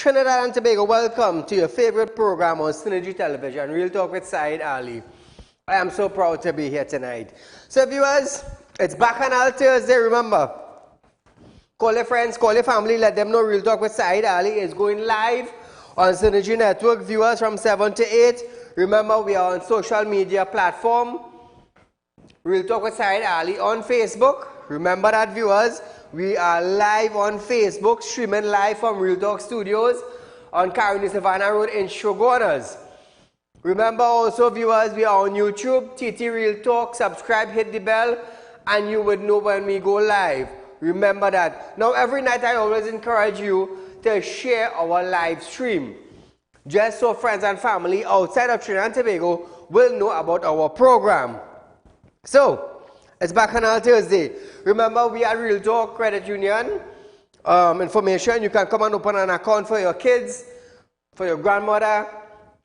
Trinidad and Tobago, welcome to your favorite program on Synergy Television, Real Talk with Saieed Ali. I am so proud to be here tonight. So viewers, it's Bacchanal Thursday, remember. Call your friends, call your family, let them know Real Talk with Saieed Ali is going live on Synergy Network. Viewers from 7 to 8. Remember, we are on social media platform. Real Talk with Saieed Ali on Facebook. Remember that, viewers. We are live on Facebook, streaming live from Real Talk Studios on CARICOM Savannah Road in Shogunas. Remember also, viewers, we are on YouTube, TT Real Talk. Subscribe, hit the bell, and you would know when we go live. Remember that. Now, every night I always encourage you to share our live stream, just so friends and family outside of Trinidad and Tobago will know about our program. So, it's Bacchanal Thursday. Remember, we are Real Talk Credit Union. Information, you can come and open an account for your kids, for your grandmother,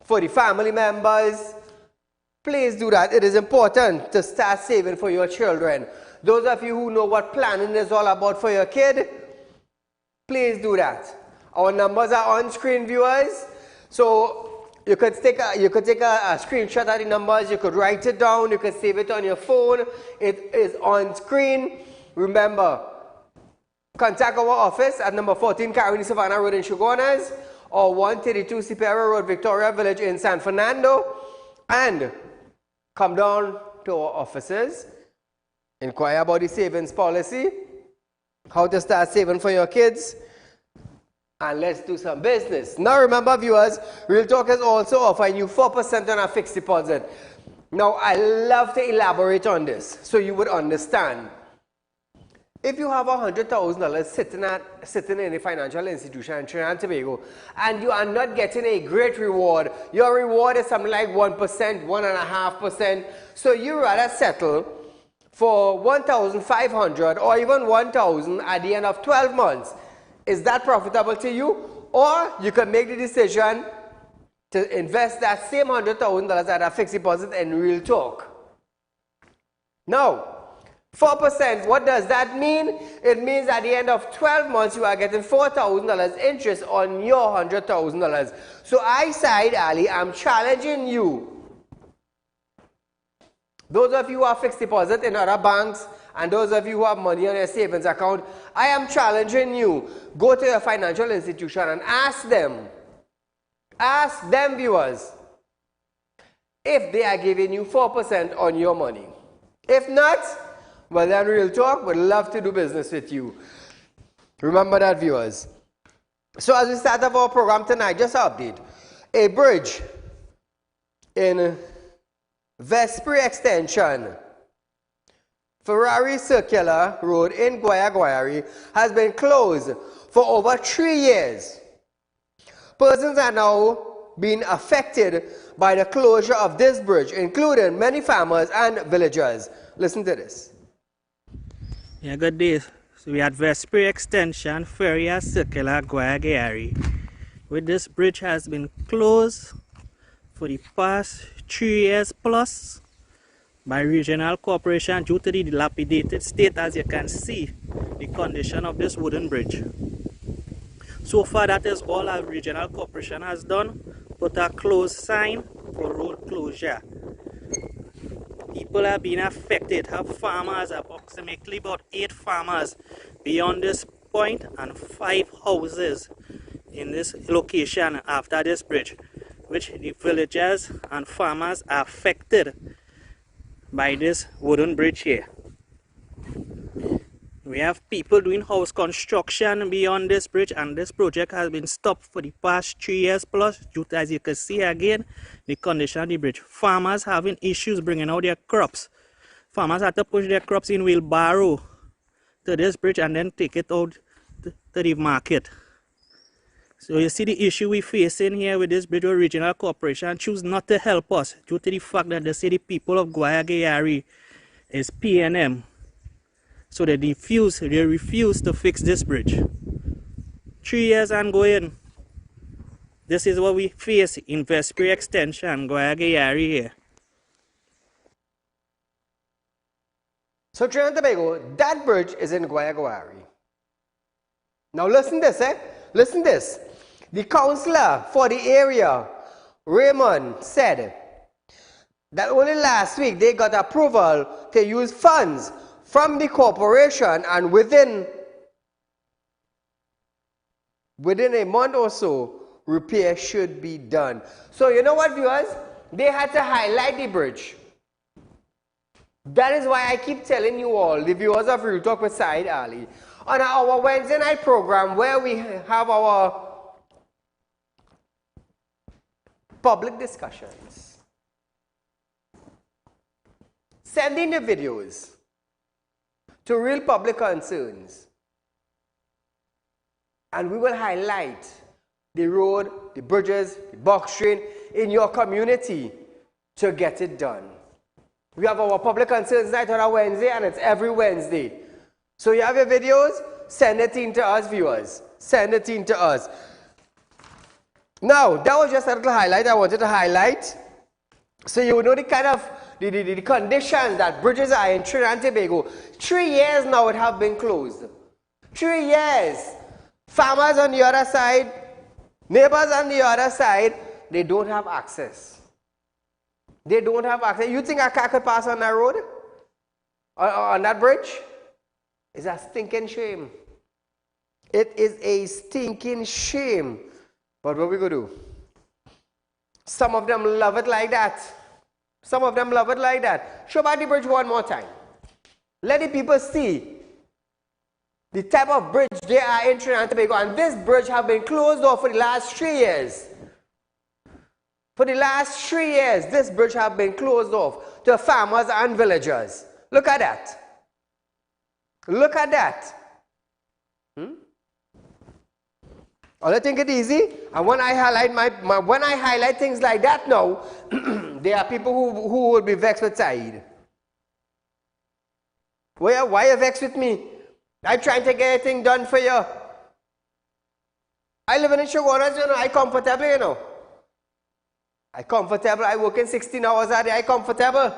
for the family members. Please do that. It is important to start saving for your children. Those of you who know what planning is all about for your kid, please do that. Our numbers are on screen, viewers. So you could take a screenshot of the numbers, you could write it down, you could save it on your phone. It is on screen. Remember, contact our office at number 14 CARICOM Savannah Road in Shogunas or 132 Superior Road, Victoria Village in San Fernando, and come down to our offices, inquire about the savings policy, how to start saving for your kids, and let's do some business. Now remember, viewers, Real Talk is also offering you 4% on a fixed deposit. Now I love to elaborate on this so you would understand. If you have $100,000 sitting in a financial institution in Trinidad and Tobago and you are not getting a great reward, your reward is something like 1%, 1.5%, so you rather settle for $1,500 or even $1,000 at the end of 12 months. Is that profitable to you? Or you can make the decision to invest that same $100,000 at a fixed deposit in Real Talk. Now, 4%, what does that mean? It means at the end of 12 months, you are getting $4,000 interest on your $100,000. So I, Saieed Ali, am challenging you. Those of you who have fixed deposit in other banks, and those of you who have money on your savings account, I am challenging you. Go to your financial institution and ask them, viewers, if they are giving you 4% on your money. If not, well then Real Talk would love to do business with you. Remember that, viewers. So as we start off our program tonight, just an update. A bridge in Vespri Extension, Ferrari Circular Road in Guayagüari has been closed for over 3 years. Persons are now being affected by the closure of this bridge, including many farmers and villagers. Listen to this. Yeah, good day. So we at Vespri Extension, Ferrari Circular, Guayagüari. With this bridge has been closed for the past 3 years plus by regional corporation due to the dilapidated state. As you can see, the condition of this wooden bridge. So far, that is all our regional corporation has done. Put a closed sign for road closure. People are being affected. Have farmers, approximately about 8 farmers beyond this point and 5 houses in this location after this bridge, which the villagers and farmers are affected by this wooden bridge here. We have people doing house construction beyond this bridge, and this project has been stopped for the past 3 years plus due to, as you can see again, the condition of the bridge. Farmers having issues bringing out their crops. Farmers have to push their crops in wheelbarrow to this bridge and then take it out to the market. So you see the issue we're facing here with this bridge. Regional corporation choose not to help us due to the fact that they say the people of Guayagüari is PNM. So they refuse to fix this bridge. 3 years ongoing. This is what we face in Vespri Extension, Guayagüari here. So Trinidad and Tobago, that bridge is in Guayagüari. Now listen this, Listen this. The councillor for the area, Raymond, said that only last week they got approval to use funds from the corporation, and within a month or so, repair should be done. So you know what, viewers? They had to highlight the bridge. That is why I keep telling you all, the viewers of Real Talk with Saieed Ali, on our Wednesday night program where we have our public discussions. Sending the videos to real public concerns. And we will highlight the road, the bridges, the box train in your community to get it done. We have our public concerns night on a Wednesday, and it's every Wednesday. So you have your videos, send it in to us, viewers. Send it in to us. Now, that was just a little highlight I wanted to highlight. So you know the kind of the conditions that bridges are in Trinidad and Tobago. 3 years now it have been closed. 3 years. Farmers on the other side, neighbors on the other side, they don't have access. They don't have access. You think a car could pass on that road? On that bridge? It's a stinking shame. It is a stinking shame. But what we going to do? Some of them love it like that. Some of them love it like that. Show back the bridge one more time. Let the people see the type of bridge they are in Trinidad and Tobago. And this bridge has been closed off for the last 3 years. For the last 3 years, this bridge has been closed off to farmers and villagers. Look at that. Look at that. I think it easy. And when I highlight when I highlight things like that now, there are people who will be vexed with Saieed. Why are you vexed with me? I'm trying to get everything done for you. I live in Shogunas, you know. I'm comfortable, you know. I'm comfortable. I work in 16 hours a day. I'm comfortable.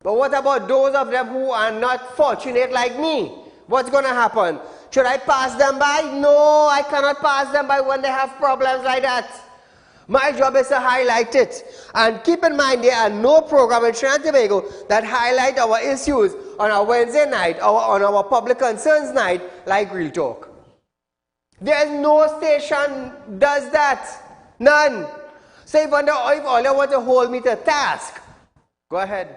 But what about those of them who are not fortunate like me? What's going to happen? Should I pass them by? No, I cannot pass them by when they have problems like that. My job is to highlight it. And keep in mind, there are no program in Trinidad and Tobago that highlight our issues on our Wednesday night or on our public concerns night like Real Talk. There is no station does that. None. So if all you want to hold me to task, go ahead.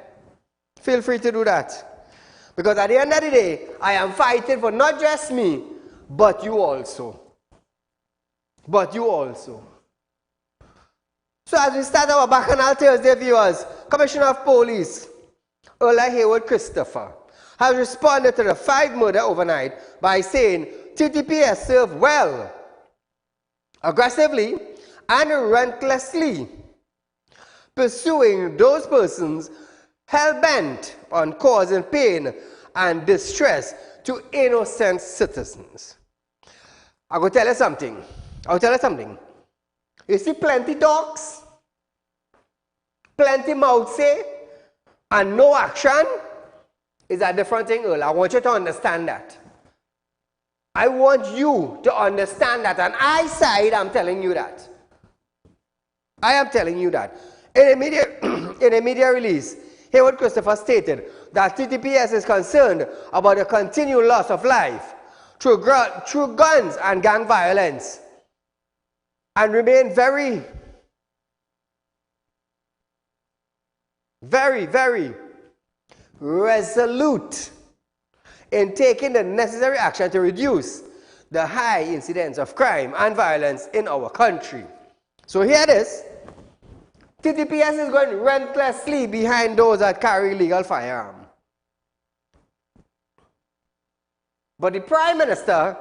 Feel free to do that. Because at the end of the day, I am fighting for not just me, but you also. But you also. So as we start our Bacchanal Thursday, viewers, Commissioner of Police, Earl Hayward Christopher, has responded to the 5 murder overnight by saying TTPS served well, aggressively, and relentlessly, pursuing those persons hell-bent on causing pain and distress to innocent citizens. I'm going to tell you something. I'll tell you something. You see plenty talks, plenty mouth say, and no action is a different thing, Earl. I want you to understand that. I want you to understand that. And I'm telling you that. I am telling you that. In a media release, Hayward Christopher stated that TTPS is concerned about the continued loss of life through guns and gang violence, and remain very, very, very resolute in taking the necessary action to reduce the high incidence of crime and violence in our country. So here it is. TTPS is going relentlessly behind those that carry illegal firearms. But the Prime Minister,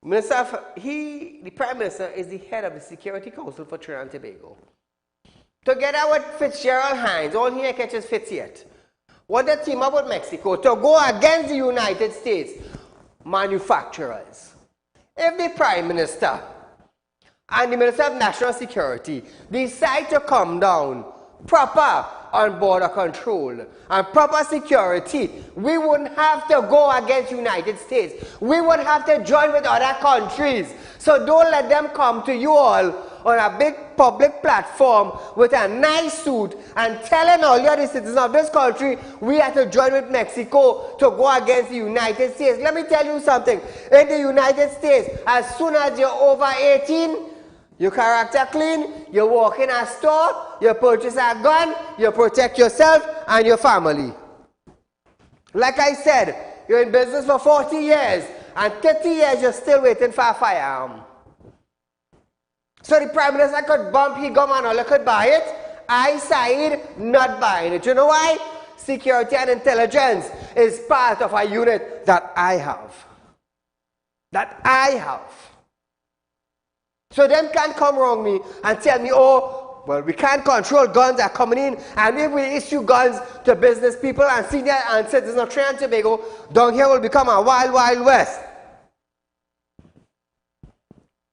the Prime Minister is the head of the Security Council for Trinidad and Tobago. Together with Fitzgerald Hines, all he catches Fitz yet, want to team up with Mexico to go against the United States manufacturers. If the Prime Minister and the Minister of National Security decide to come down proper on border control and proper security, we wouldn't have to go against United States. We would have to join with other countries. So don't let them come to you all on a big public platform with a nice suit and telling all you the citizens of this country we have to join with Mexico to go against the United States. Let me tell you something. In the United States, as soon as you're over 18, your character clean, you walk in a store, you purchase a gun, you protect yourself and your family. Like I said, you're in business for 40 years and 30 years you're still waiting for a firearm. So the Prime Minister could bump his gum and all you could buy it. I, Saieed, not buying it. You know why? Security and intelligence is part of a unit that I have. So them can't come wrong me and tell me, oh, well, we can't control guns that are coming in, and if we issue guns to business people and senior and citizens of Trinidad and Tobago, down here will become a wild, wild west.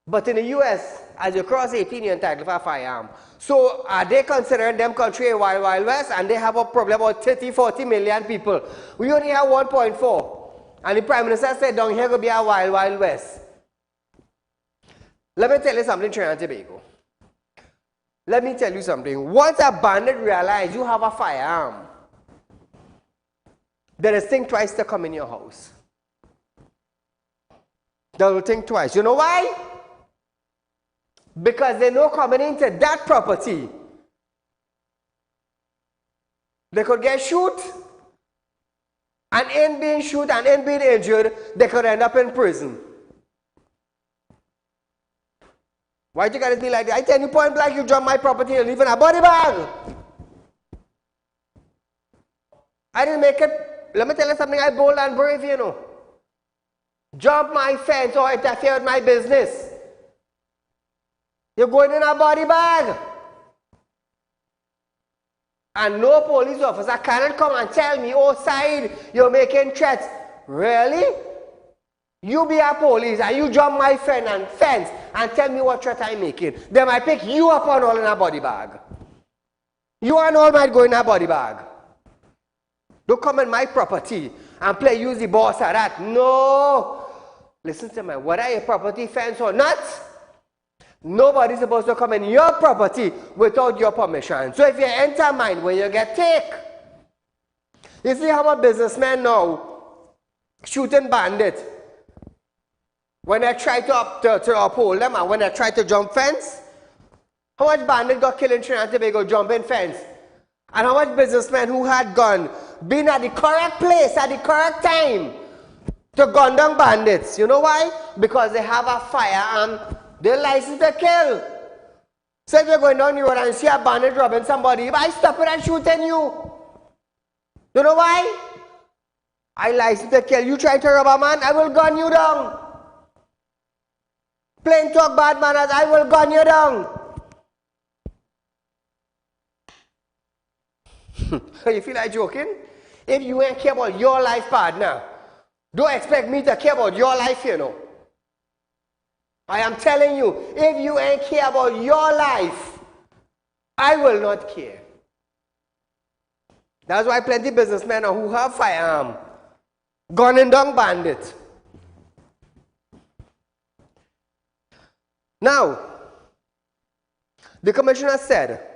But in the US, as you cross 18, you're entitled for a firearm. So are they considering them country a wild, wild west, and they have a problem about 30, 40 million people? We only have 1.4. And the Prime Minister said down here will be a wild, wild west. Let me tell you something, Trinidad and Tobago. Let me tell you something. Once a bandit realizes you have a firearm, they will think twice to come in your house. They will think twice. You know why? Because they know coming into that property, they could get shot, and in being shot and in being injured, they could end up in prison. Why you gotta be like that? I tell you point blank, you jump my property and leave in a body bag. I didn't make it. Let me tell you something, I'm bold and brave, you know. Jump my fence or interfere with my business. You're going in a body bag. And no police officer cannot come and tell me, oh, Saieed, you're making threats. Really? You be a police and you jump my fence and tell me what threat I'm making. They might pick you up and all in a body bag. You and all might go in a body bag. Don't come in my property and play use the boss of that. No. Listen to me. Whether your property fence or not, nobody's supposed to come in your property without your permission. So if you enter mine where you get take. You see how a businessman now shooting bandits when they try to uphold them and when they try to jump fence. How much bandit got killed in Trinidad and Tobago jumping fence? And how much businessmen who had gun been at the correct place at the correct time to gun down bandits? You know why? Because they have a firearm. They're licensed to kill. So if you're going down the road and see a bandit robbing somebody, if I stop it and shooting you. You know why? I licensed to kill. You try to rob a man, I will gun you down. Plain talk bad manners, I will gun you down. You feel like joking? If you ain't care about your life partner, don't expect me to care about your life, you know. I am telling you, if you ain't care about your life, I will not care. That's why plenty of businessmen who have firearm gunning down bandits. Now, the commissioner said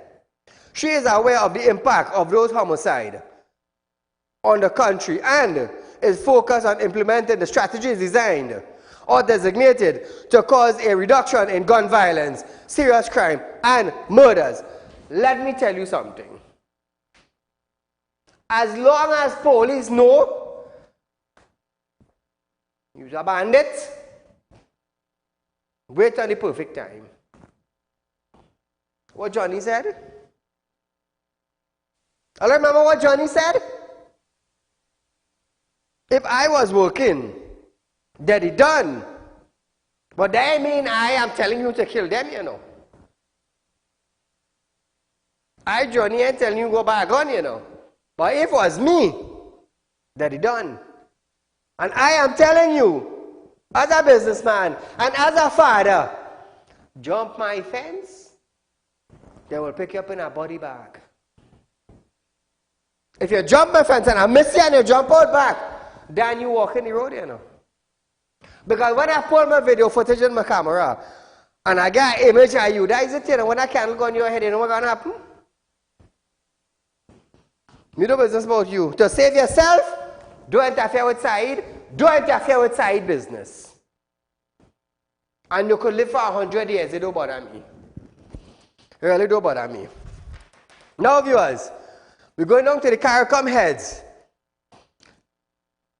she is aware of the impact of those homicides on the country and is focused on implementing the strategies designed or designated to cause a reduction in gun violence, serious crime, and murders. Let me tell you something. As long as police know you're a bandit, wait on the perfect time. What Johnny said? I remember what Johnny said? If I was working, that it done. But that mean I am telling you to kill them, you know. I, Johnny, ain't telling you go buy a gun, you know. But if it was me, that it done. And I am telling you, as a businessman and as a father, jump my fence, they will pick you up in a body bag. If you jump my fence and I miss you and you jump out back, then you walk in the road, you know. Because when I pull my video footage in my camera and I get an image of you, that is it, you know, when I candle go on your head, you know what's going to happen? Me do business about you. To save yourself, don't interfere with Saieed. Don't interfere with Saieed business. And you could live for 100 years. It don't bother me. It really don't bother me. Now, viewers, we're going down to the CARICOM heads.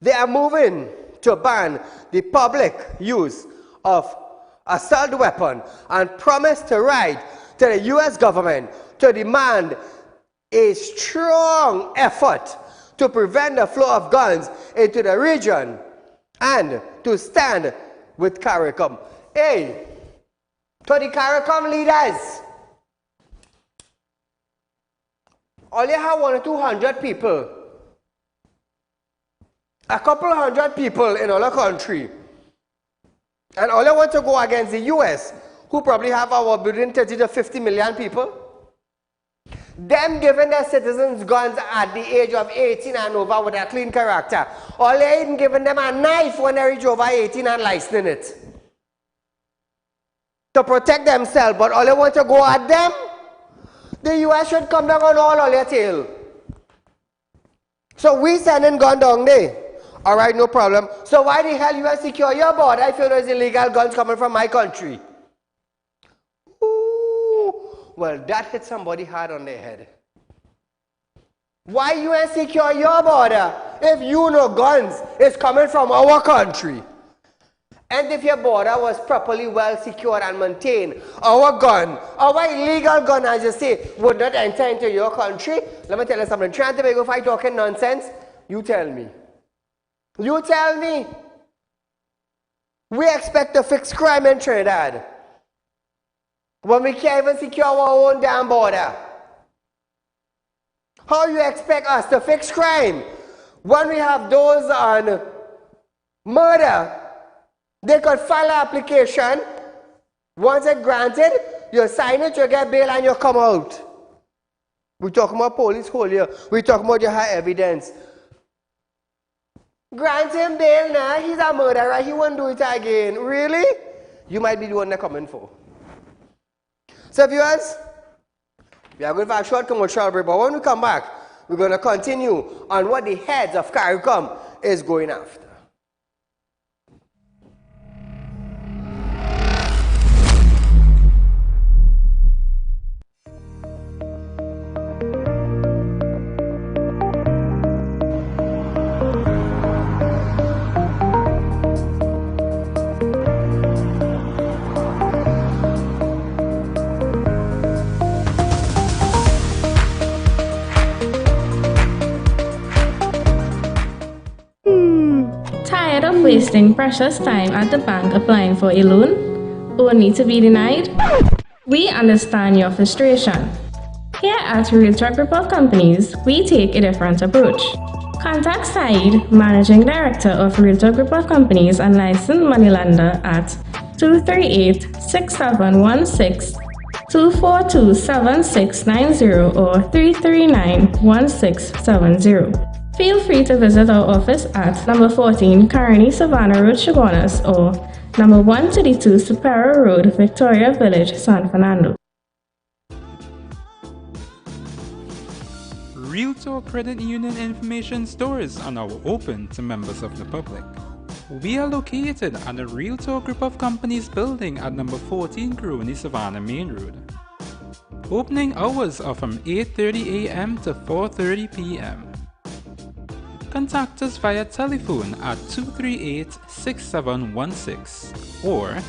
They are moving to ban the public use of assault weapon and promise to write to the U.S. government to demand a strong effort to prevent the flow of guns into the region and to stand with CARICOM. Hey, to the CARICOM leaders, all you have 100 or 200 people, a couple hundred people in our country, and all you want to go against the US, who probably have about between 30 to 50 million people, them giving their citizens guns at the age of 18 and over with a clean character. All they even giving them a knife when they reach over 18 and licensing it to protect themselves, but all they want to go at them, the US should come down on all your tail. So we sending gun down there. All right, no problem. So why the hell you secure your border if you know there's illegal guns coming from my country? Ooh, well, that hit somebody hard on their head. Why you secure your border if you know guns is coming from our country? And if your border was properly well secured and maintained, our illegal gun, as you say, would not enter into your country. Let me tell you something. Trying to make a fight talking nonsense, you tell me. You tell me. We expect to fix crime in Trinidad when we can't even secure our own damn border. How you expect us to fix crime when we have those on murder? They could file an application. Once it's granted, you sign it, you get bail, and you come out. We're talking about police hold you. We're talking about you have evidence. Grant him bail now. He's a murderer. He won't do it again. Really? You might be the one they're coming for. So, viewers, we are going for a short commercial break, but when we come back, we're going to continue on what the heads of CARICOM is going after. Tired of wasting precious time at the bank applying for a loan, only to be denied? We understand your frustration. Here at Realtalk Group of Companies, we take a different approach. Contact Saieed, Managing Director of Realtalk Group of Companies and licensed moneylender at 238-6716, 242-7690 or 339-1670. Feel free to visit our office at number 14 Carney Savannah Road, Chaguanas, or number 132 Superior Road, Victoria Village, San Fernando. Realtalk Credit Union information stores are now open to members of the public. We are located at the Realtalk Group of Companies building at number 14 Carney Savannah Main Road. Opening hours are from 8:30 a.m. to 4:30 p.m. Contact us via telephone at 238-6716 or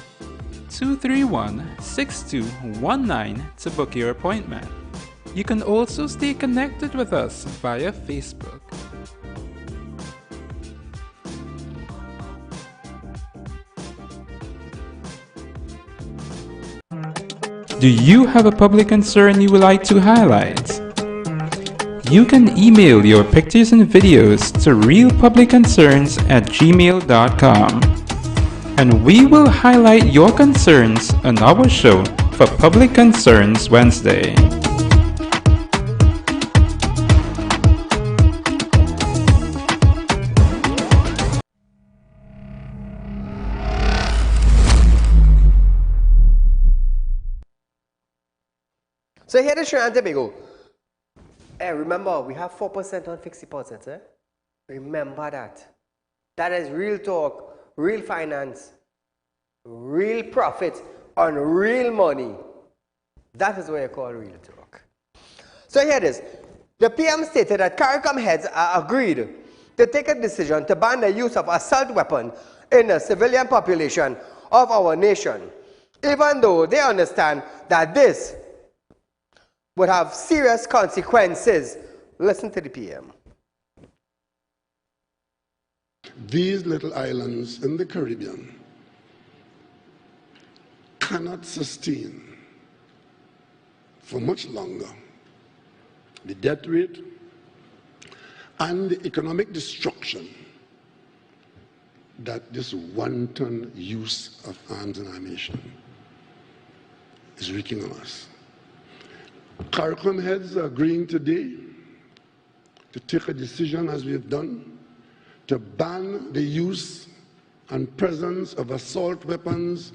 231-6219 to book your appointment. You can also stay connected with us via Facebook. Do you have a public concern you would like to highlight? You can email your pictures and videos to realpublicconcerns@gmail.com, and we will highlight your concerns on our show for Public Concerns Wednesday. So here is Trinidad and Tobago. Hey, remember, we have 4% on fixed deposits. Remember that. That is real talk, real finance, real profit on real money. That is what you call real talk. So here it is. The PM stated that CARICOM heads are agreed to take a decision to ban the use of assault weapon in the civilian population of our nation, even though they understand that this would have serious consequences. Listen to the PM. These little islands in the Caribbean cannot sustain for much longer the death rate and the economic destruction that this wanton use of arms and ammunition is wreaking on us. CARICOM heads are agreeing today to take a decision, as we have done, to ban the use and presence of assault weapons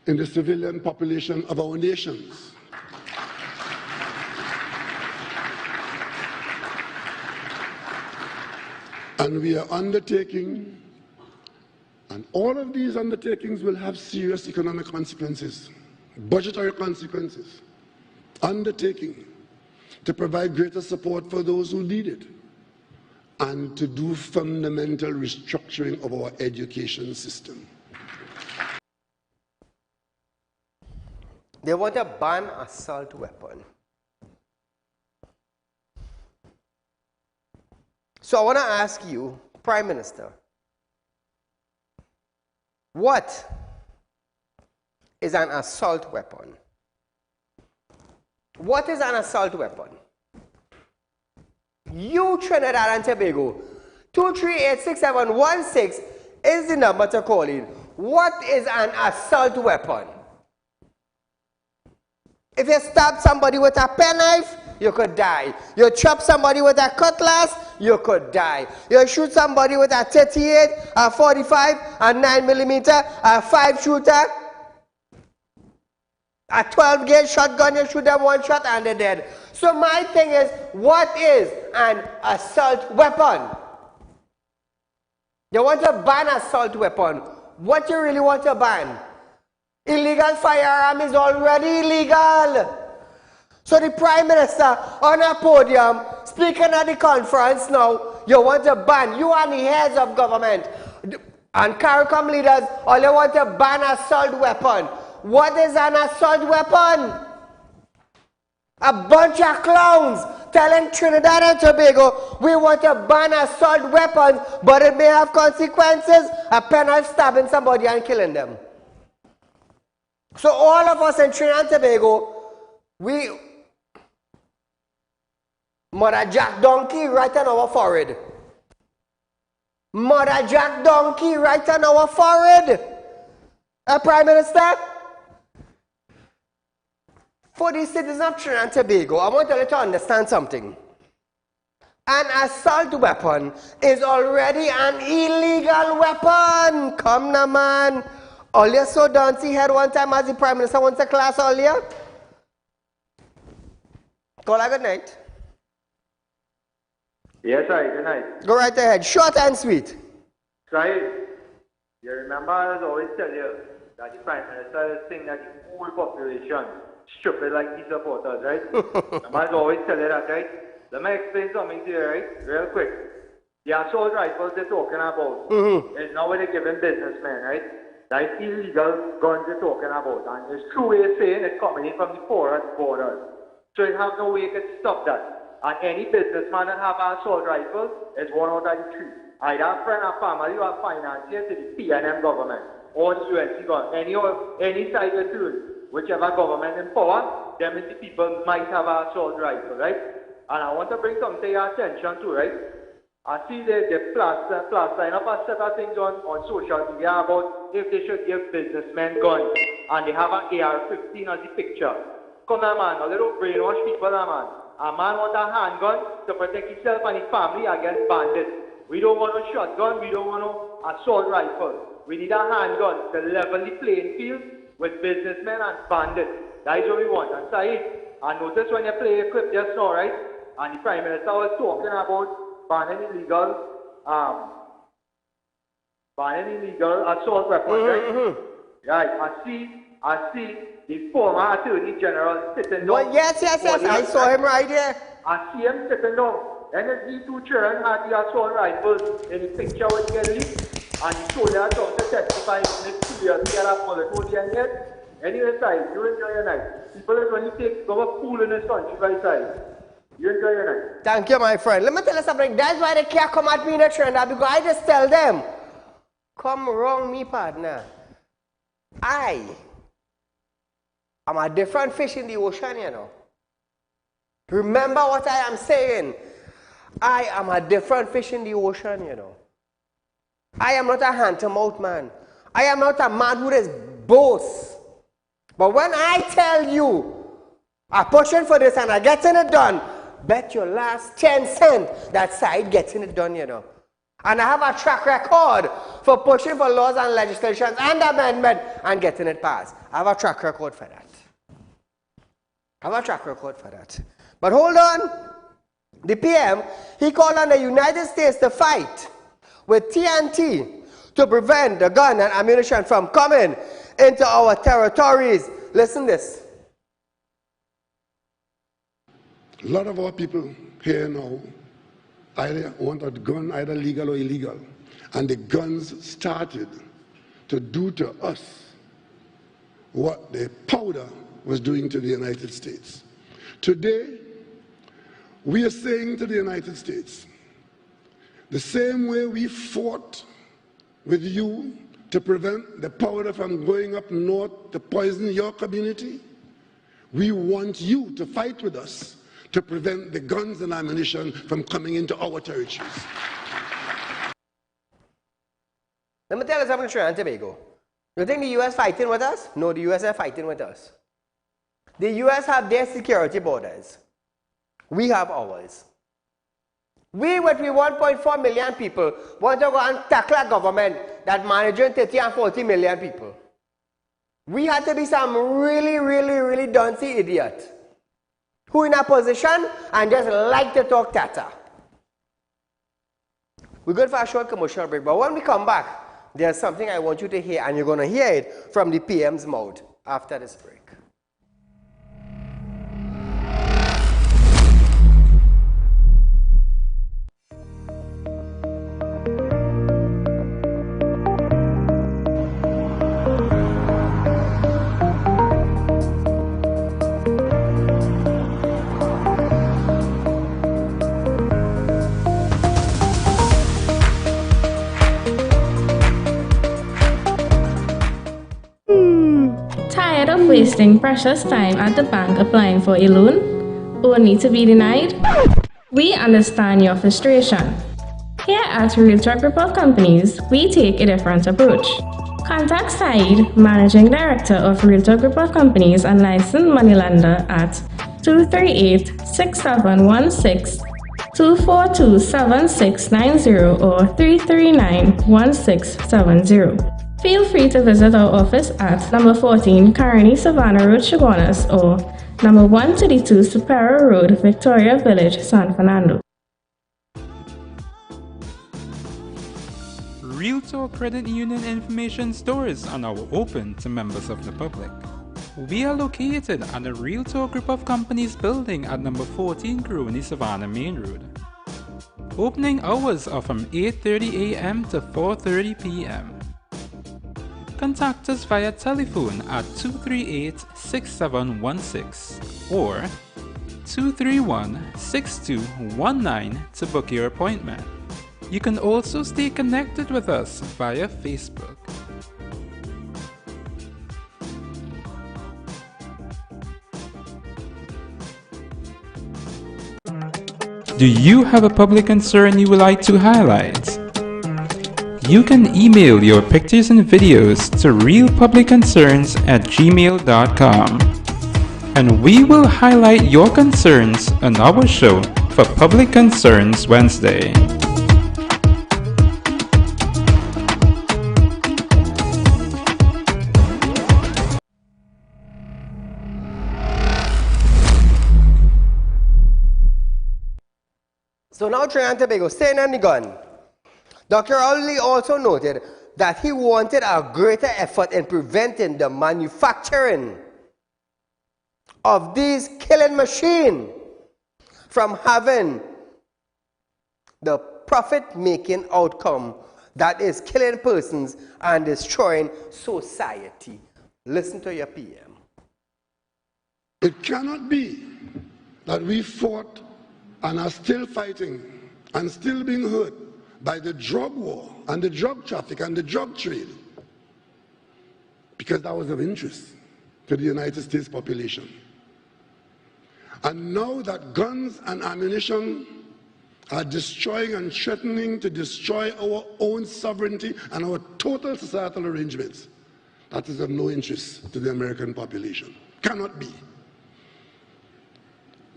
in the civilian population of our nations. And we are undertaking, and all of these undertakings will have serious economic consequences, budgetary consequences, undertaking to provide greater support for those who need it, and to do fundamental restructuring of our education system. They want to ban assault weapon. So I want to ask you, Prime Minister, what is an assault weapon? What is an assault weapon? You, Trinidad and Tobago, 2386716 is the number to call in. What is an assault weapon? If you stab somebody with a penknife, you could die. You chop somebody with a cutlass, you could die. You shoot somebody with a 38, a 45, a 9mm, a 5-shooter, a 12-gauge shotgun, you shoot them one shot and they're dead. So my thing is, what is an assault weapon? You want to ban assault weapon. What you really want to ban? Illegal firearm is already illegal. So the Prime Minister on a podium, speaking at the conference now, you want to ban, you and the heads of government and CARICOM leaders, all you want to ban assault weapon. What is an assault weapon? A bunch of clowns telling Trinidad and Tobago we want to ban assault weapons, but it may have consequences, a penknife stabbing somebody and killing them. So all of us in Trinidad and Tobago, we Mother Jack Donkey right on our forehead. Mother Jack Donkey right on our forehead. Prime Minister, for the citizens of Trinidad and Tobago, I want you to understand something. An assault weapon is already an illegal weapon. Come now, man. All you so dancey head one time as the Prime Minister went to class earlier. Call her good night. Yes, right, good night. Go right ahead. Short and sweet. Right. You remember I always tell you that the Prime Minister is saying that the whole population stupid like the supporters, right? I always tell you that, right? Let me explain something to you, right? Real quick. The assault rifles they're talking about is now what they're giving businessmen, right? That illegal guns they're talking about. And it's true way of saying it's coming in from the forest borders. So you have no way you can stop that. And any businessman that have an assault rifle is one out of the three. Either a friend or family or financier to the PNM government or the UNC government. Any side of the whichever government in power, them is the people might have an assault rifle, right? And I want to bring something to your attention too, right? I see they plastering up a set of things on social media about if they should give businessmen guns and they have an AR-15 as the picture. Come on, man, a little brainwash people, man. A man wants a handgun to protect himself and his family against bandits. We don't want a shotgun, we don't want no assault rifle. We need a handgun to level the playing field with businessmen and bandits. That is what we want. And Saeed, and notice when you play a clip just now, right? And the Prime Minister was talking about banning illegal assault weapons, right? Right. I see the former Attorney General sitting down. Well, yes, I saw him right here. I see him sitting down. And these two children had the assault rifles in the picture with Kelly, and he told us how to testify in the studio to get a bullet yet. Anyway, Saeed, you enjoy your night. People are going to take some fool in this country by Saeed. You enjoy your night. Thank you, my friend. Let me tell you something. That's why they can't come at me in the trend, because I just tell them, come wrong me, partner. I am a different fish in the ocean, you know. Remember what I am saying. I am a different fish in the ocean, you know. I am not a hand-to-mouth man. I am not a man who is boast. But when I tell you, I'm pushing for this and I'm getting it done, bet your last 10 cents that side getting it done, you know. And I have a track record for pushing for laws and legislations and amendment and getting it passed. I have a track record for that. But hold on. The PM, he called on the United States to fight with TNT to prevent the gun and ammunition from coming into our territories. Listen this. A lot of our people here now either want a gun, either legal or illegal. And the guns started to do to us what the powder was doing to the United States. Today, we are saying to the United States, the same way we fought with you to prevent the powder from going up north to poison your community, we want you to fight with us to prevent the guns and ammunition from coming into our territories. Let me tell you something, Trinidad and Tobago. You think the US fighting with us? No, the US are fighting with us. The US have their security borders. We have ours. We, with 1.4 million people, want to go and tackle a government that manages 30 and 40 million people. We had to be some really, really, really duncy idiot who in a position and just like to talk tata. We're good for a short commercial break, but when we come back, there's something I want you to hear, and you're going to hear it from the PM's mouth after this break. Tired of wasting precious time at the bank applying for a loan, only to be denied? We understand your frustration. Here at Realtor Group of Companies, we take a different approach. Contact Saeed, Managing Director of Realtor Group of Companies and licensed moneylender at 238-6716, 242-7690 or 339-1670. Feel free to visit our office at number 14 Carney Savannah Road, Chaguanas, or number 132 Superior Road, Victoria Village, San Fernando. Realtor Credit Union information stores are now open to members of the public. We are located at the Realtor Group of Companies building at number 14 Carney Savannah Main Road. Opening hours are from 8:30 a.m. to 4:30 p.m. Contact us via telephone at 238-6716 or 231-6219 to book your appointment. You can also stay connected with us via Facebook. Do you have a public concern you would like to highlight? You can email your pictures and videos to realpublicconcerns@gmail.com, and we will highlight your concerns on our show for Public Concerns Wednesday. So now Trinidad and Tobago, staying on the gun. Dr. Ali also noted that he wanted a greater effort in preventing the manufacturing of these killing machines from having the profit-making outcome that is killing persons and destroying society. Listen to your PM. It cannot be that we fought and are still fighting and still being hurt by the drug war and the drug traffic and the drug trade because that was of interest to the United States population. And now that guns and ammunition are destroying and threatening to destroy our own sovereignty and our total societal arrangements, that is of no interest to the American population. Cannot be.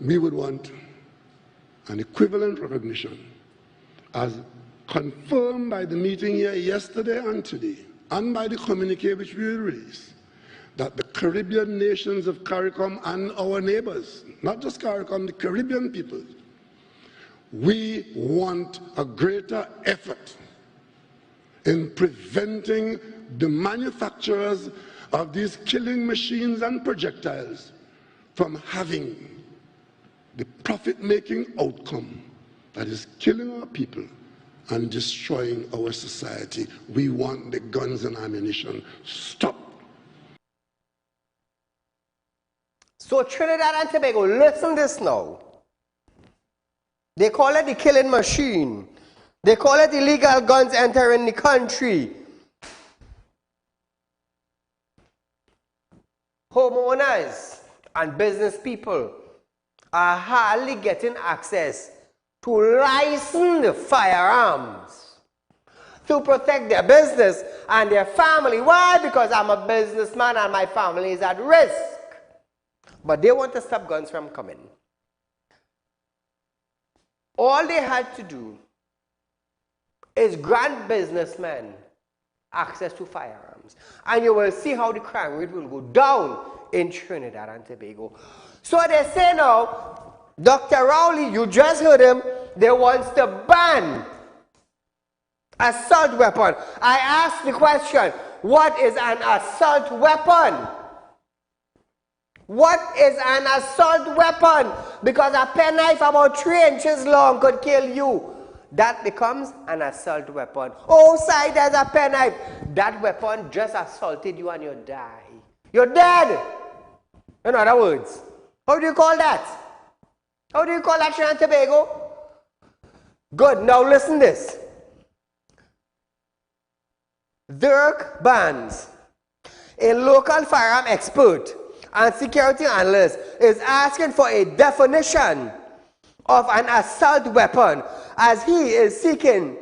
We would want an equivalent recognition as confirmed by the meeting here yesterday and today, and by the communique which we will release, that the Caribbean nations of CARICOM and our neighbors, not just CARICOM, the Caribbean people, we want a greater effort in preventing the manufacturers of these killing machines and projectiles from having the profit-making outcome that is killing our people and destroying our society. We want the guns and ammunition stopped. So Trinidad and Tobago, listen this now. They call it the killing machine. They call it illegal guns entering the country. Homeowners and business people are hardly getting access to licensed firearms to protect their business and their family. Why? Because I'm a businessman and my family is at risk. But they want to stop guns from coming. All they had to do is grant businessmen access to firearms. And you will see how the crime rate will go down in Trinidad and Tobago. So they say now, Dr. Rowley, you just heard him, they want to ban assault weapon. I asked the question, what is an assault weapon? What is an assault weapon? Because a penknife about 3 inches long could kill you. That becomes an assault weapon. Outside there's a penknife. That weapon just assaulted you and you die. You're dead. In other words, how do you call that? How do you call that, Trinidad and Tobago? Good. Now listen this. Dirk Barnes, a local firearm expert and security analyst, is asking for a definition of an assault weapon as he is seeking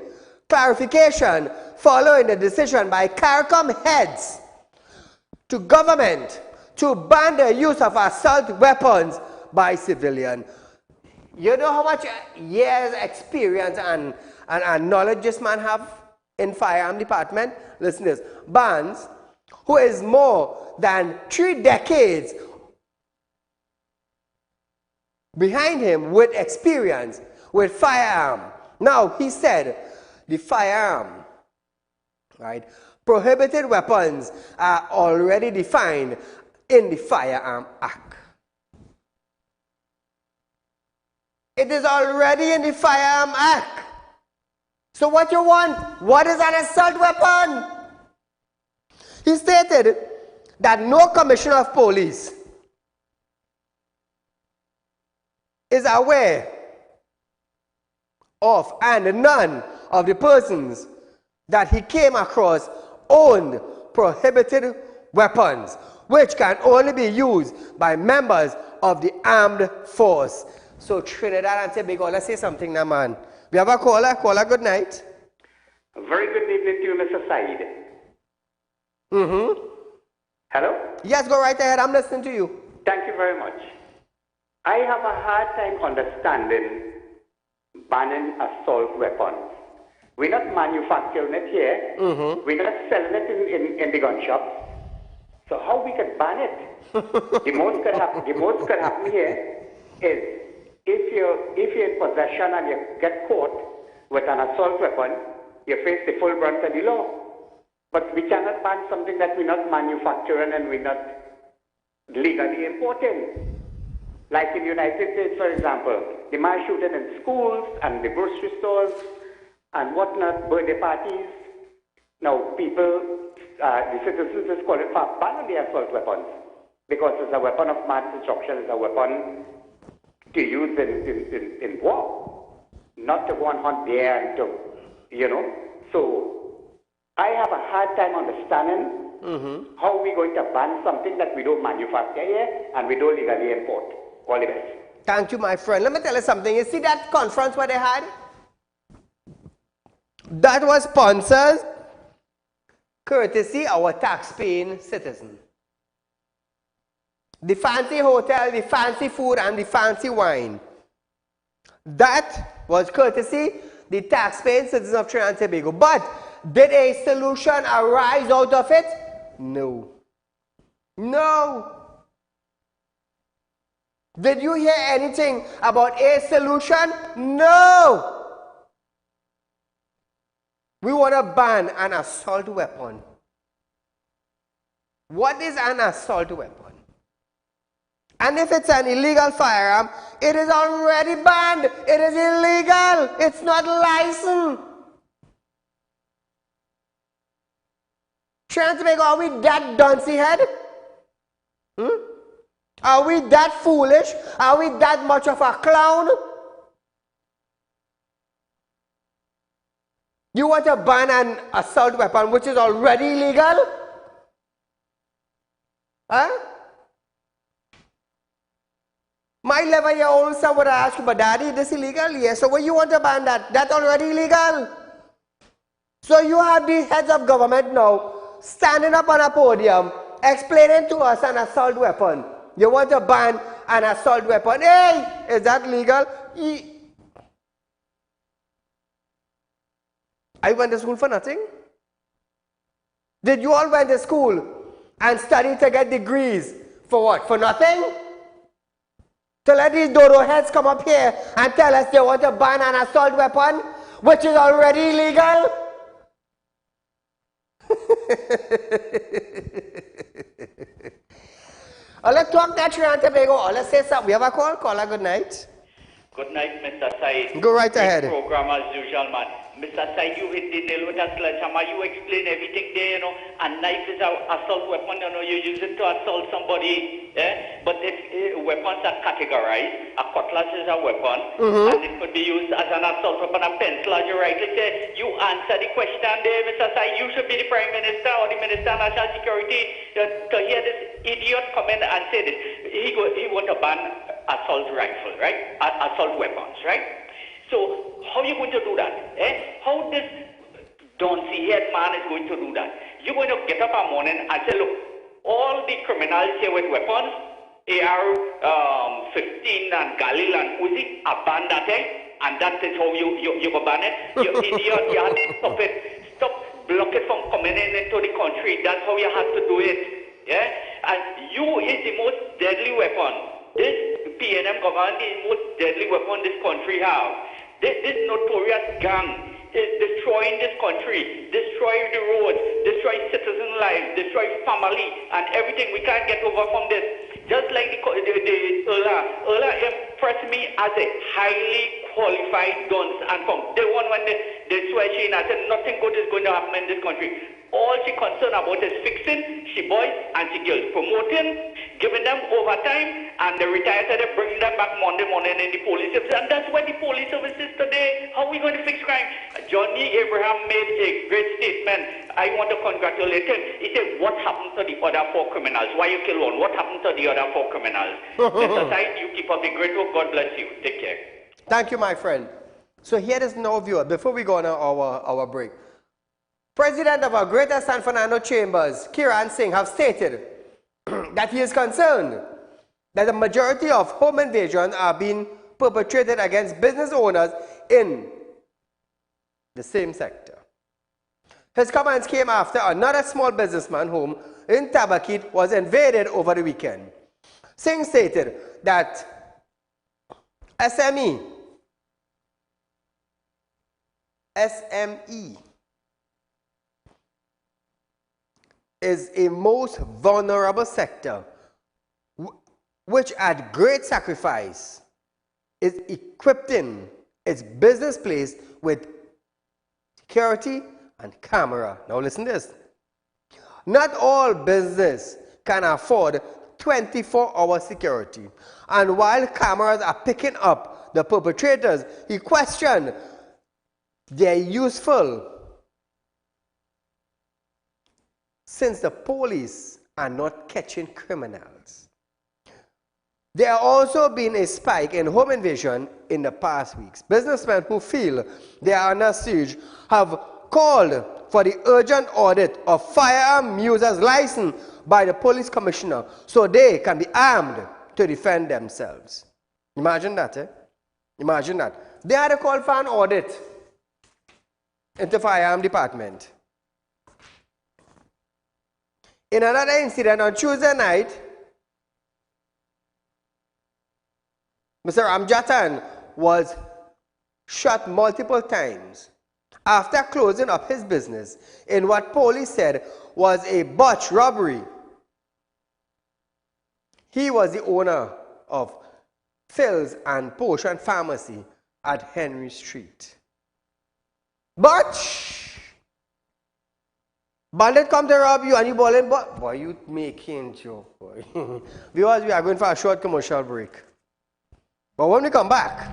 clarification following the decision by CARICOM heads to government to ban the use of assault weapons by civilians. You know how much years experience and knowledge this man have in firearm department? Listen to this. Barnes, who is more than 3 decades behind him with experience with firearm. Now, he said the firearm, right, prohibited weapons are already defined in the Firearm Act. It is already in the Firearm Act. So what you want? What is an assault weapon? He stated that no commissioner of police is aware of, and none of the persons that he came across owned prohibited weapons, which can only be used by members of the armed force. So Trinidad and Tobago, let's say something now, man. We have a caller. Caller, good night. A very good evening to you, Mr. Saeed. Mm-hmm. Hello? Yes, go right ahead. I'm listening to you. Thank you very much. I have a hard time understanding banning assault weapons. We're not manufacturing it here. Mm-hmm. We're not selling it in the gun shops. So how we can ban it? The most could happen here is if you're in possession and you get caught with an assault weapon, you face the full brunt of the law. But we cannot ban something that we're not manufacturing and we're not legally importing. Like in the United States, for example, the mass shooting in schools and the grocery stores and whatnot, birthday parties. Now, people, the citizens just call it for a ban on the assault weapons because it's a weapon of mass destruction, it's a weapon to use in war, not to go and hunt there and to, you know. So I have a hard time understanding how we're going to ban something that we don't manufacture here and we don't legally import. All the best. Thank you, my friend. Let me tell you something. You see that conference where they had? That was sponsored courtesy our tax-paying citizen. The fancy hotel, the fancy food, and the fancy wine. That was courtesy the tax-paying citizens of Trinidad and Tobago. But did a solution arise out of it? No. No. Did you hear anything about a solution? No. We want to ban an assault weapon. What is an assault weapon? And if it's an illegal firearm, it is already banned. It is illegal. It's not licensed. Trying to make, are we that duncy head? Are we that foolish? Are we that much of a clown? You want to ban an assault weapon which is already illegal? Huh? My 11-year-old son would ask, but daddy, this is illegal? Yes. So why you want to ban that? That's already illegal. So you have these heads of government now standing up on a podium explaining to us an assault weapon. You want to ban an assault weapon. Hey, is that legal? I went to school for nothing? Did you all went to school and study to get degrees? For what? For nothing? To let these dodo heads come up here and tell us they want to ban an assault weapon, which is already illegal? Let's talk that Trinidad and Tobago. Let's say something. We have a call. Caller, good night. Good night, Mr. Said. Go right ahead. Program as usual, man. Mr. Said, you hit the nail with a sledgehammer. You explain everything there, you know. A knife is an assault weapon, you know. You use it to assault somebody. But if weapons are categorized, a cutlass is a weapon, and it could be used as an assault weapon. A pencil, as you rightly say. You answer the question there, Mr. Said. You should be the Prime Minister or the Minister of National Security to hear this idiot come in and say this. He want to ban assault rifle, right? Assault weapons, right? So how are you going to do that? How this Don'tsy head man is going to do that? You're going to get up a morning and say, look, all the criminals here with weapons, AR-15 and Galil and Uzi, are banned that, and that is how you go ban it. You idiot, you have to stop it. Stop, block it from coming into the country. That's how you have to do it. Yeah? And you is the most deadly weapon. This PNM government is the most deadly weapon this country has. This notorious gang is destroying this country, destroying the roads, destroying citizen lives, destroying family and everything. We can't get over from this. Just like the Erla impressed me as a highly qualified guns, and from day one when they swear she in, I said nothing good is going to happen in this country. All she concerned about is fixing she boys and she girls, promoting, giving them overtime, and they retire, so they bring them back Monday morning in the police service. And that's where the police service is today. How are we going to fix crime? Johnny Abraham made a great statement. I want to congratulate him. He said, what happened to the other 4 criminals? Why you kill one? What happened to the other 4 criminals? Mr. Said, you keep up the great work. God bless you. Take care. Thank you, my friend. So here is now, viewer, before we go on our break. President of our Greater San Fernando Chambers, Kiran Singh, have stated that he is concerned that the majority of home invasions are being perpetrated against business owners in the same sector. His comments came after another small businessman home in Tabakit was invaded over the weekend. Singh stated that SME. SME is a most vulnerable sector which at great sacrifice is equipping its business place with security and camera. Now listen to this. Not all business can afford 24-hour security. And while cameras are picking up the perpetrators, he questioned they're useful since the police are not catching criminals. There has also been a spike in home invasion in the past weeks. Businessmen who feel they are under siege have called for the urgent audit of firearm users' license by the police commissioner so they can be armed to defend themselves. Imagine that, eh? Imagine that. They had a call for an audit into firearm department. In another incident on Tuesday night, Mr. Ramjatan was shot multiple times after closing up his business in what police said was a botched robbery. He was the owner of Phil's and Potion Pharmacy at Henry Street. But bandit come to rob you and you balling, but boy, you making joke, boy. Viewers, we are going for a short commercial break. But when we come back,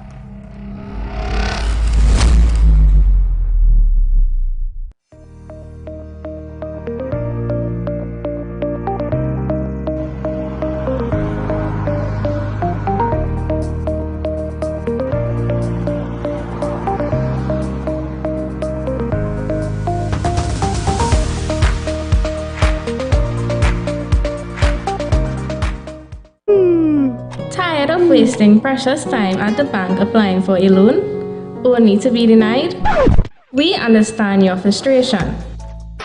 Tired of wasting precious time at the bank applying for a loan, only to be denied? We understand your frustration.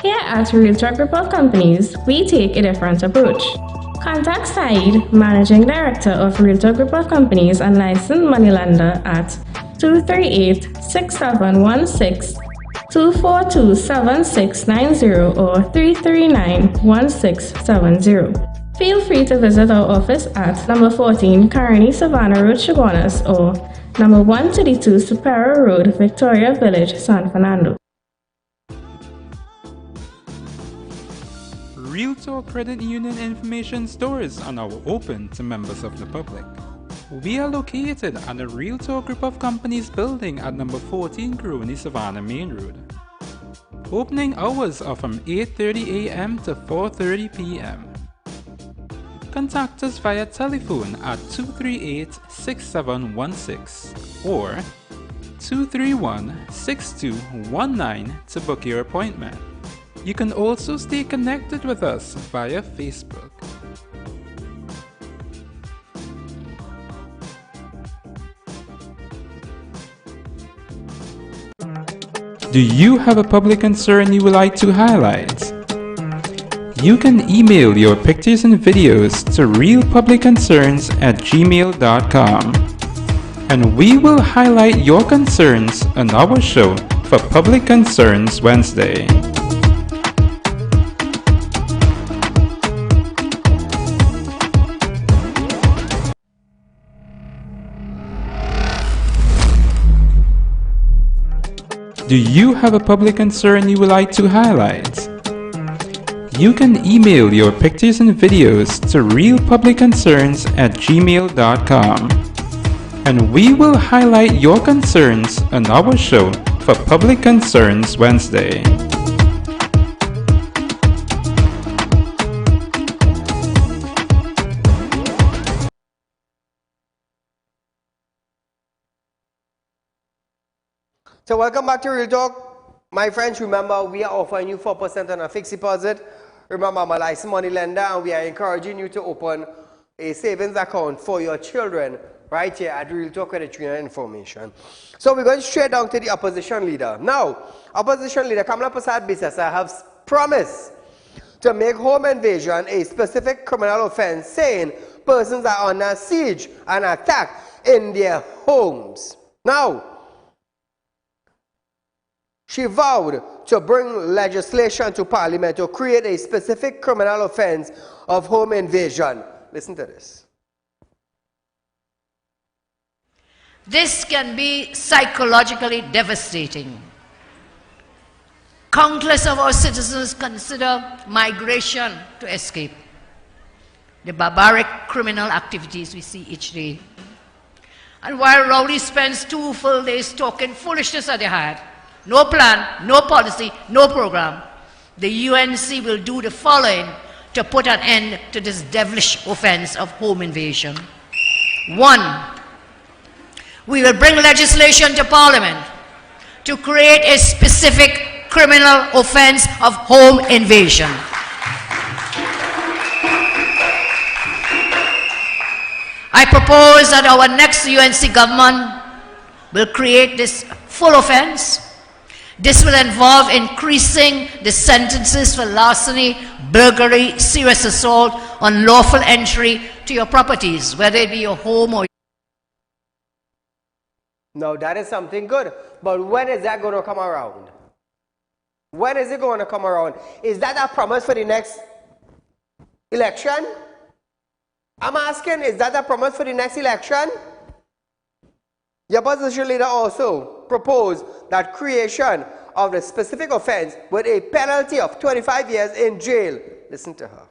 Here at Realtor Group of Companies, we take a different approach. Contact Saieed, Managing Director of Realtor Group of Companies and licensed moneylender at 238-6716, 242-7690 or 339-1670. Feel free to visit our office at number 14 Carney Savannah Road, Chaguanas, or number 132 Superior Road, Victoria Village, San Fernando. Realtor Credit Union information stores are now open to members of the public. We are located at the Realtor Group of Companies building at number 14 Crony Savannah Main Road. Opening hours are from 8:30 a.m. to 4:30 p.m. Contact us via telephone at 238-6716 or 231-6219 to book your appointment. You can also stay connected with us via Facebook. Do you have a public concern you would like to highlight? You can email your pictures and videos to realpublicconcerns@gmail.com, and we will highlight your concerns on our show for Public Concerns Wednesday. Do you have a public concern you would like to highlight? You can email your pictures and videos to realpublicconcerns@gmail.com, and we will highlight your concerns on our show for Public Concerns Wednesday. so welcome back to Real Talk. My friends, remember we are offering you 4% on a fixed deposit. Remember, I'm a licensed money lender and we are encouraging you to open a savings account for your children right here at Real Talk Credit Union Information. So we're going straight down to the opposition leader. Now, opposition leader Kamala Prasad Bisasa has promised to make home invasion a specific criminal offense, saying persons are under siege and attack in their homes. Now, she vowed to bring legislation to Parliament to create a specific criminal offense of home invasion. Listen to this. This can be psychologically devastating. Countless of our citizens consider migration to escape the barbaric criminal activities we see each day. And while Rowley spends 2 full days talking foolishness at the heart, no plan, no policy, no program, the UNC will do the following to put an end to this devilish offense of home invasion. 1, we will bring legislation to Parliament to create a specific criminal offense of home invasion. I propose that our next UNC government will create this full offense. This will involve increasing the sentences for larceny, burglary, serious assault, unlawful entry to your properties, whether it be your home or... Now that is something good, but when is that going to come around? When is it going to come around? Is that a promise for the next election? I'm asking, is that a promise for the next election? Your opposition leader also proposed that creation of the specific offense with a penalty of 25 years in jail. Listen to her.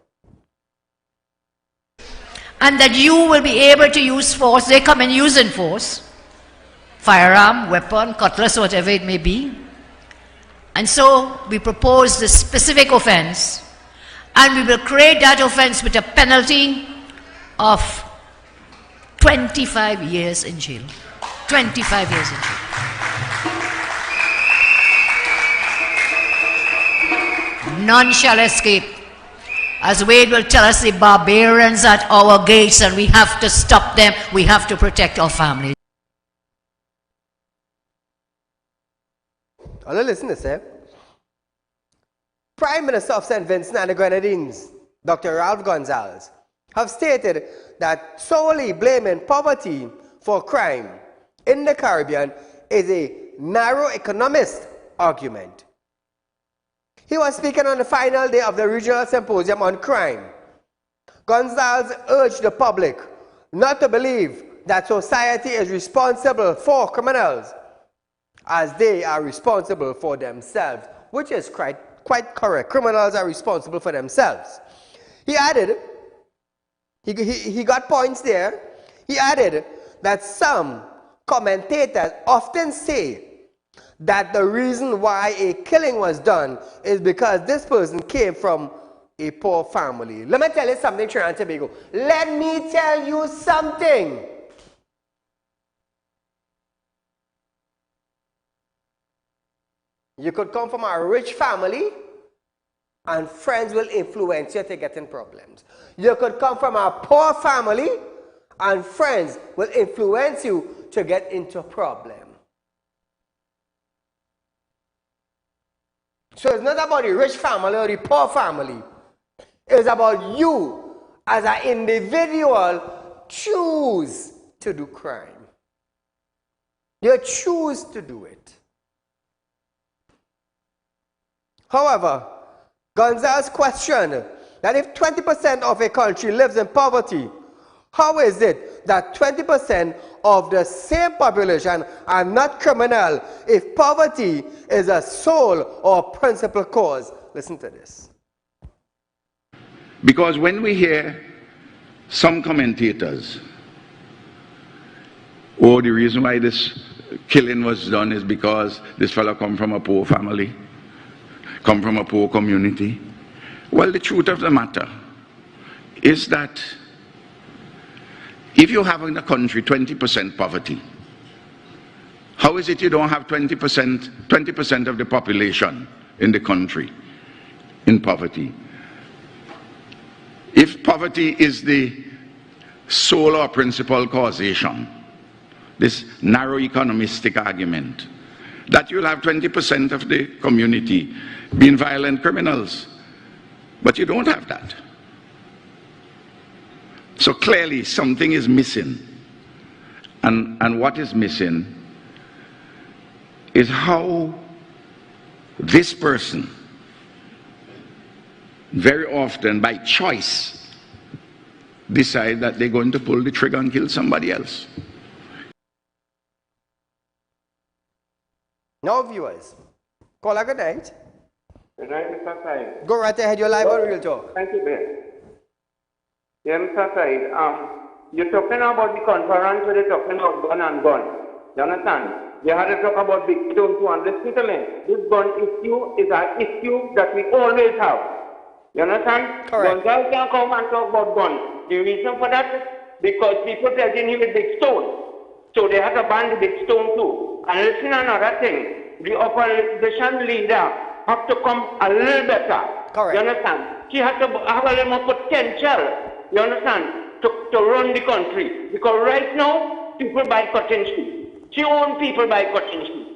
And that you will be able to use force. They come in using force. Firearm, weapon, cutlass, whatever it may be. And so we propose this specific offense, and we will create that offense with a penalty of 25 years in jail. 25 years in jail. None shall escape. As Wade will tell us, the barbarians at our gates, and we have to stop them. We have to protect our families. Now listen to this, eh? Prime Minister of St. Vincent and the Grenadines, Dr. Ralph Gonsalves, have stated that solely blaming poverty for crime in the Caribbean is a narrow economist argument. He was speaking on the final day of the regional symposium on crime. Gonsalves urged the public not to believe that society is responsible for criminals, as they are responsible for themselves, which is quite correct. Criminals are responsible for themselves. He added, he got points there. He added that some commentators often say that the reason why a killing was done is because this person came from a poor family. Let me tell you something, Trinidad and Tobago. Let me tell you something. You could come from a rich family and friends will influence you to get in problems. You could come from a poor family and friends will influence you to get into a problem. So it's not about the rich family or the poor family. It's about you as an individual choose to do crime. You choose to do it. However, Gonsalves questioned that if 20% of a country lives in poverty, how is it that 20% of the same population are not criminal if poverty is a sole or principal cause? Listen to this. Because when we hear some commentators, oh, the reason why this killing was done is because this fellow come from a poor family, come from a poor community. Well, the truth of the matter is that if you have in a country 20% poverty, how is it you don't have 20% of the population in the country in poverty? If poverty is the sole or principal causation, this narrow economistic argument, that you'll have 20% of the community being violent criminals, but you don't have that. So clearly something is missing. And what is missing is how this person, very often by choice, decide that they're going to pull the trigger and kill somebody else. Now, viewers, call a good night. Good night, Mr. Said. Go right ahead, you're live on Real Talk. Thank you, Ben. Yeah, Mr. Said, you're talking about the conference where they're talking about gun and gun. You understand? You had to talk about big stone too, and listen to me. This gun issue is an issue that we always have. You understand? Correct. Gonzalo can come and talk about guns. The reason for that? Because people pelting him with big stone. So they have to ban the big stone too. And listen another thing. The opposition leader have to come a little better. Correct. You understand? She has to have a little more potential. You understand? To run the country. Because right now, people buy cotton shoes. She owns people buy cotton shoes.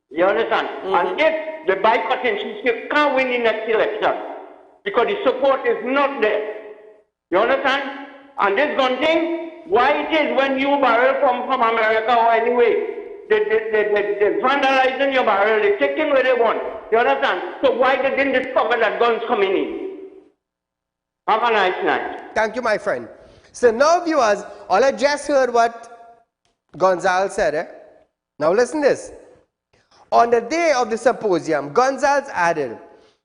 You understand? And if they buy cotton shoes, she can't win the next election. Because the support is not there. You understand? And this gun thing, why it is when you barrel come from America or anyway, they're vandalizing your barrel, they're taking where they want. You understand? So why they didn't discover that guns coming in? Have a nice night. Thank you, my friend. So now, viewers, all I just heard what Gonzales said. Now listen to this. On the day of the symposium, Gonzales added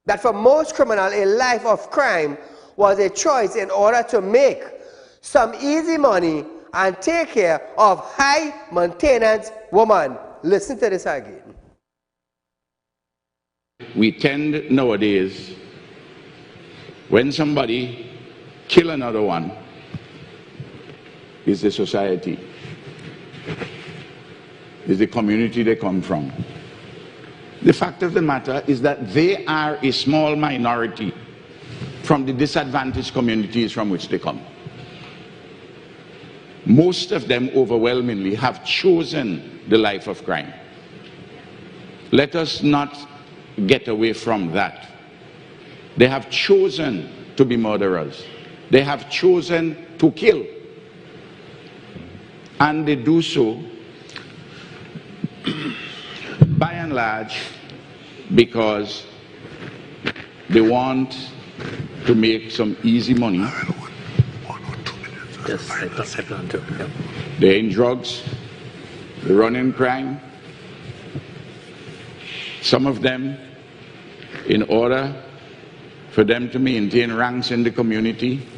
that for most criminals, a life of crime was a choice in order to make some easy money and take care of high maintenance women. Listen to this again. We tend nowadays, when somebody kill another one, is the society, is the community they come from. The fact of the matter is that they are a small minority from the disadvantaged communities from which they come. Most of them overwhelmingly have chosen the life of crime. Let us not get away from that. They have chosen to be murderers. They have chosen to kill. And they do so by and large because they want to make some easy money. They're in drugs, they're running crime. Some of them, in order for them to maintain ranks in the community,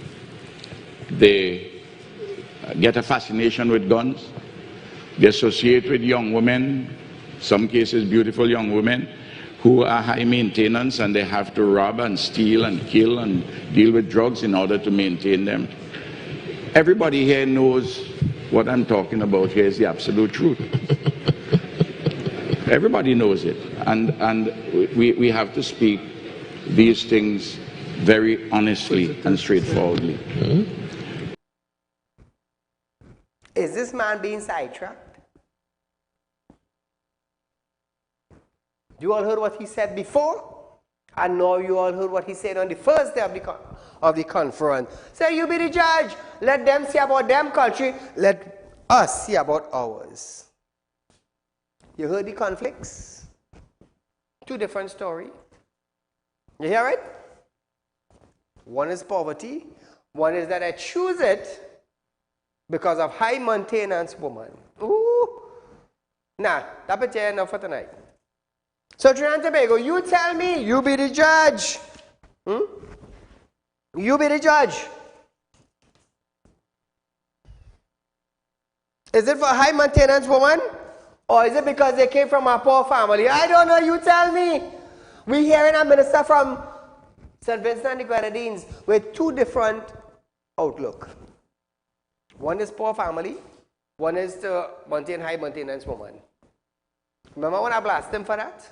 they get a fascination with guns. They associate with young women, some cases beautiful young women, who are high maintenance and they have to rob and steal and kill and deal with drugs in order to maintain them. Everybody here knows what I'm talking about here is the absolute truth. Everybody knows it. And we have to speak these things very honestly and straightforwardly. Is this man being sidetracked? You all heard what he said before? And now you all heard what he said on the first day of the conference. Say, you be the judge. Let them see about them country. Let us see about ours. You heard the conflicts? Two different stories. You hear it? One is poverty. One is that I choose it because of high maintenance woman. Ooh. Nah, that's enough for tonight. So Trinidad and Tobago, you tell me, you be the judge. You be the judge. Is it for high maintenance woman? Or is it because they came from a poor family? I don't know, you tell me. We hearing a minister from St. Vincent and the Grenadines with two different outlook. One is poor family, one is to maintain high maintenance woman. Remember when I blasted him for that?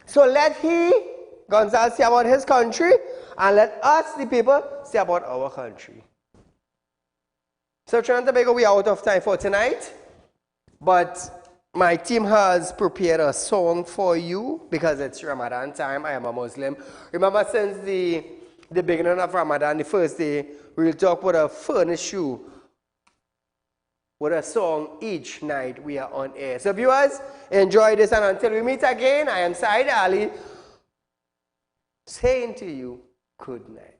So let Gonzales, say about his country, and let us, the people, say about our country. So Trinidad and Tobago, we are out of time for tonight, but my team has prepared a song for you because it's Ramadan time. I am a Muslim. Remember, since the beginning of Ramadan, the first day, Real Talk put a furnace shoe with a song each night we are on air. So viewers, enjoy this, and until we meet again, I am Saieed Ali saying to you good night.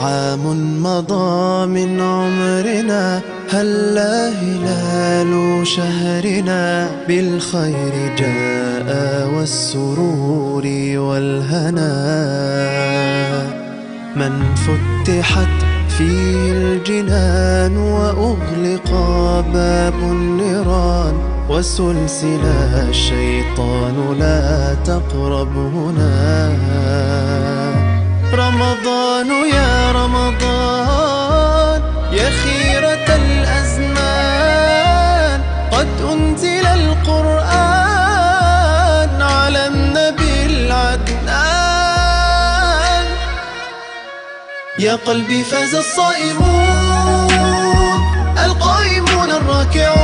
عام مضى من عمرنا هلا هلال شهرنا بالخير جاء والسرور والهنا من فتحت فيه الجنان وأغلق باب النيران وسلسل الشيطان لا تقرب هنا رمضان يا رمضان يا خيرة الأزمان قد أنزل القرآن على النبي العدنان يا قلبي فاز الصائمون القائمون الراكعون